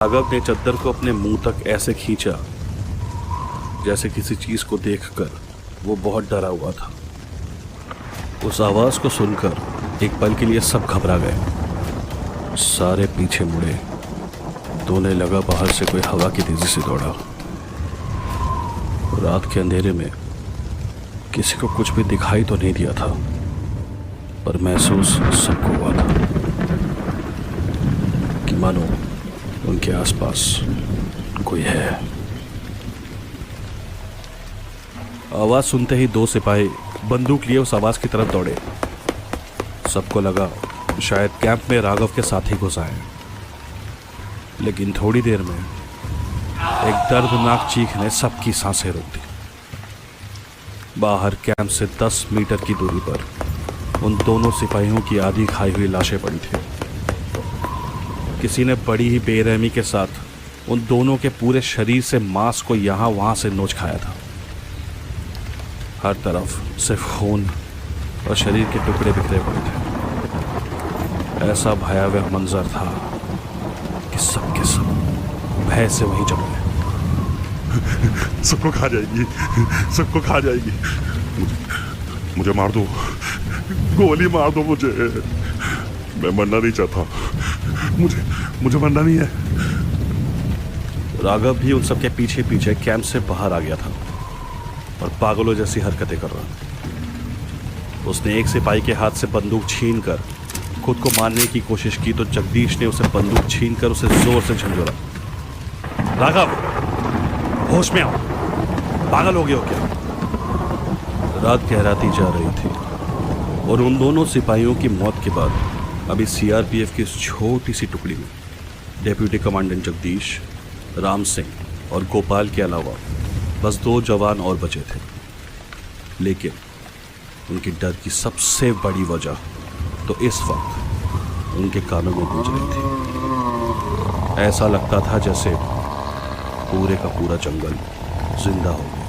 राघव ने चद्दर को अपने मुंह तक ऐसे खींचा जैसे किसी चीज को देखकर वो बहुत डरा हुआ था। उस आवाज को सुनकर एक पल के लिए सब घबरा गए। सारे पीछे मुड़े तो उन्हें लगा बाहर से कोई हवा की तेजी से दौड़ा। रात के अंधेरे में किसी को कुछ भी दिखाई तो नहीं दिया था, पर महसूस सबको हुआ था कि मानो उनके आसपास कोई है। आवाज सुनते ही दो सिपाही बंदूक लिए उस आवाज की तरफ दौड़े। सबको लगा शायद कैंप में राघव के साथी घुस आए, लेकिन थोड़ी देर में एक दर्दनाक चीख ने सबकी सांसें रोक दी। बाहर कैंप से 10 मीटर की दूरी पर उन दोनों सिपाहियों की आधी खाई हुई लाशें पड़ी थी। किसी ने बड़ी ही बेरहमी के साथ उन दोनों के पूरे शरीर से मांस को यहां वहां से नोच खाया था। हर तरफ सिर्फ खून और शरीर के टुकड़े बिखरे पड़े थे। ऐसा भयावह मंजर था कि सब के सब भय से वहीं जम गए। सबको खा जाएगी, सबको खा जाएगी। मुझे मार दो, गोली मार दो मुझे। मैं मरना नहीं चाहता, मुझे मरना नहीं है। राघव भी उन सबके पीछे पीछे कैंप से बाहर आ गया था और पागलों जैसी हरकतें कर रहा था। उसने एक सिपाही के हाथ से बंदूक छीनकर खुद को मारने की कोशिश की तो जगदीश ने उसे बंदूक छीनकर उसे जोर से झंझोरा। राघव, होश में आओ, पागल हो गए हो क्या? रात गहराती जा रही थी और उन दोनों सिपाहियों की मौत के बाद अभी सीआरपीएफ की इस छोटी सी टुकड़ी में डेप्यूटी कमांडेंट जगदीश, राम सिंह और गोपाल के अलावा बस 2 जवान और बचे थे। लेकिन उनकी डर की सबसे बड़ी वजह तो इस वक्त उनके कानों में गूंज रही थी। ऐसा लगता था जैसे पूरे का पूरा जंगल जिंदा हो गया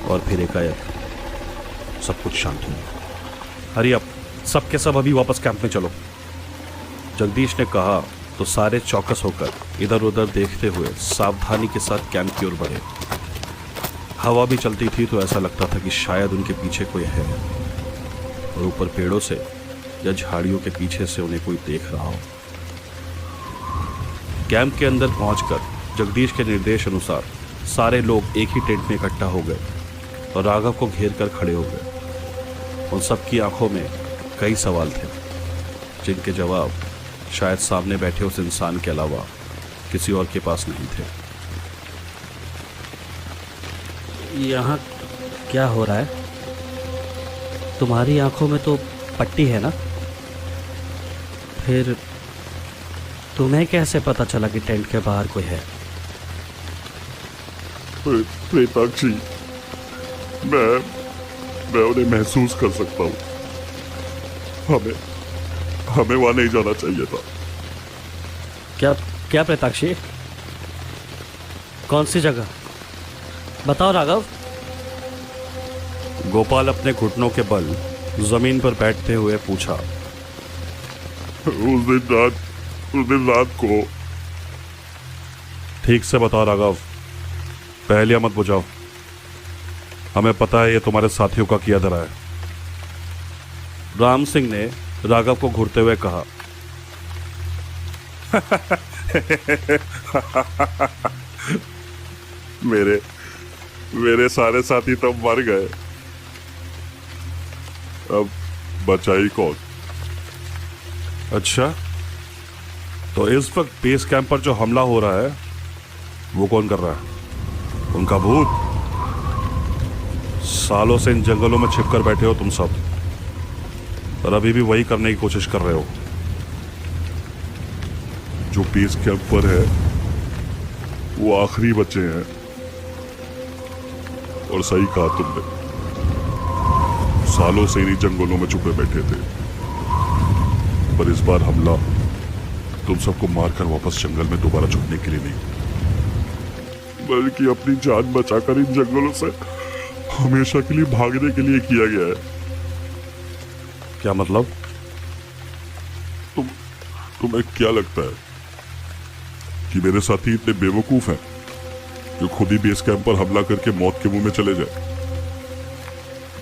और फिर एकाएक सब कुछ शांत हो गया। हरी अप, सबके सब अभी वापस कैंप में चलो, जगदीश ने कहा तो सारे चौकस होकर इधर उधर देखते हुए सावधानी के साथ कैंप की ओर बढ़े। हवा भी चलती थी तो ऐसा लगता था कि शायद उनके पीछे कोई है और ऊपर पेड़ों से या झाड़ियों के पीछे से उन्हें कोई देख रहा हो। कैंप के अंदर पहुंचकर जगदीश के निर्देश अनुसार सारे लोग एक ही टेंट में इकट्ठा हो गए और राघव को घेर कर खड़े हो गए। उन सबकी आंखों में कई सवाल थे जिनके जवाब शायद सामने बैठे उस इंसान के अलावा किसी और के पास नहीं थे। यहाँ क्या हो रहा है? तुम्हारी आंखों में तो पट्टी है ना? फिर तुम्हें कैसे पता चला कि टेंट के बाहर कोई है? प्रेताक्षी, मैं उन्हें महसूस कर सकता हूँ। हमें वहां नहीं जाना चाहिए था। क्या प्रेताक्षी? कौन सी जगह बताओ राघव। गोपाल अपने घुटनों के बल जमीन पर बैठते हुए पूछा। उस दिन रात को। ठीक से बताओ राघव, पहले मत बुझाओ। हमें पता है ये तुम्हारे साथियों का किया धरा है। राम सिंह ने राघव को घूरते हुए कहा। मेरे सारे साथी तब मर गए, अब बचा ही कौन? अच्छा, तो इस वक्त बेस कैंप पर जो हमला हो रहा है वो कौन कर रहा है? उनका भूत? सालों से इन जंगलों में छिपकर बैठे हो तुम सब और अभी भी वही करने की कोशिश कर रहे हो। जो बेस कैंप पर है वो आखिरी बच्चे हैं। और सही कहा तुमने, सालों से इन्हीं जंगलों में छुपे बैठे थे, पर इस बार हमला तुम सबको मारकर वापस जंगल में दोबारा छुपने के लिए नहीं, बल्कि अपनी जान बचाकर इन जंगलों से हमेशा के लिए भागने के लिए किया गया है। क्या मतलब? तुम्हें क्या लगता है कि मेरे साथी इतने बेवकूफ हैं कि खुद ही बेस कैंप पर हमला करके मौत के मुंह में चले जाए,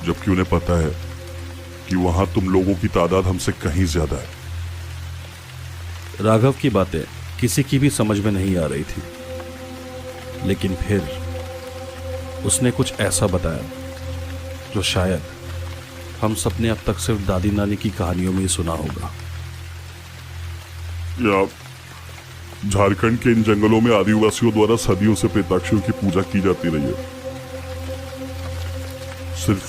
जबकि उन्हें पता है कि वहां तुम लोगों की तादाद हमसे कहीं ज्यादा है। राघव की बातें किसी की भी समझ में नहीं आ रही थी, लेकिन फिर उसने कुछ ऐसा बताया जो शायद हम सबने अब तक सिर्फ दादी नानी की कहानियों में ही सुना होगा। या झारखंड के इन जंगलों में आदिवासियों द्वारा सदियों से प्रेताक्षियों की पूजा की जाती रही है। सिर्फ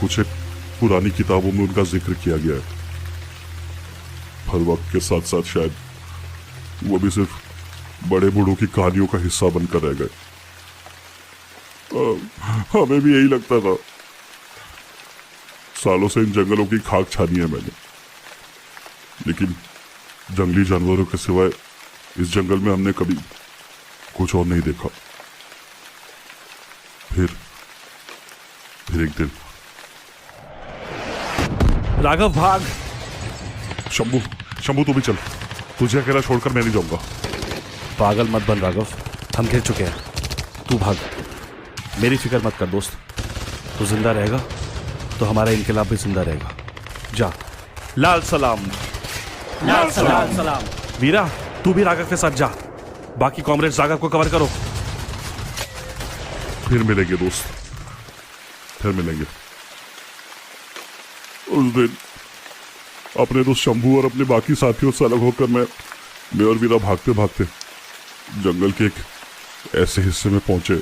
कुछ एक पुरानी किताबों में उनका जिक्र किया गया है, हर वक्त के साथ साथ शायद वो भी सिर्फ बड़े बूढ़ों की कहानियों का हिस्सा बनकर रह गए। हमें भी यही लगता था। सालों से इन जंगलों की खाक छानी है मैंने, लेकिन जंगली जानवरों के सिवाय इस जंगल में हमने कभी कुछ और नहीं देखा। फिर एक दिन राघव भाग। शंभू तू भी चल, तुझे अकेला छोड़कर मैं नहीं जाऊंगा। पागल मत बन राघव, हम गिर चुके हैं, तू भाग। मेरी फिक्र मत कर दोस्त, तू जिंदा रहेगा तो हमारा इनकलाब भी जिंदा रहेगा। जा। लाल सलाम। लाल सलाम। वीरा तू भी राघव के साथ जा, बाकी कॉमरेड्स राघव को कवर करो। फिर मिलेंगे दोस्त, फिर मिलेंगे। उस दिन अपने दोस्त शंभू और अपने बाकी साथियों से अलग होकर मैं और वीरा भागते भागते जंगल के एक ऐसे हिस्से में पहुंचे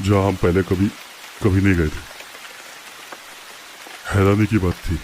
जहां हम पहले कभी नहीं गए थे। हैरानी की बात थी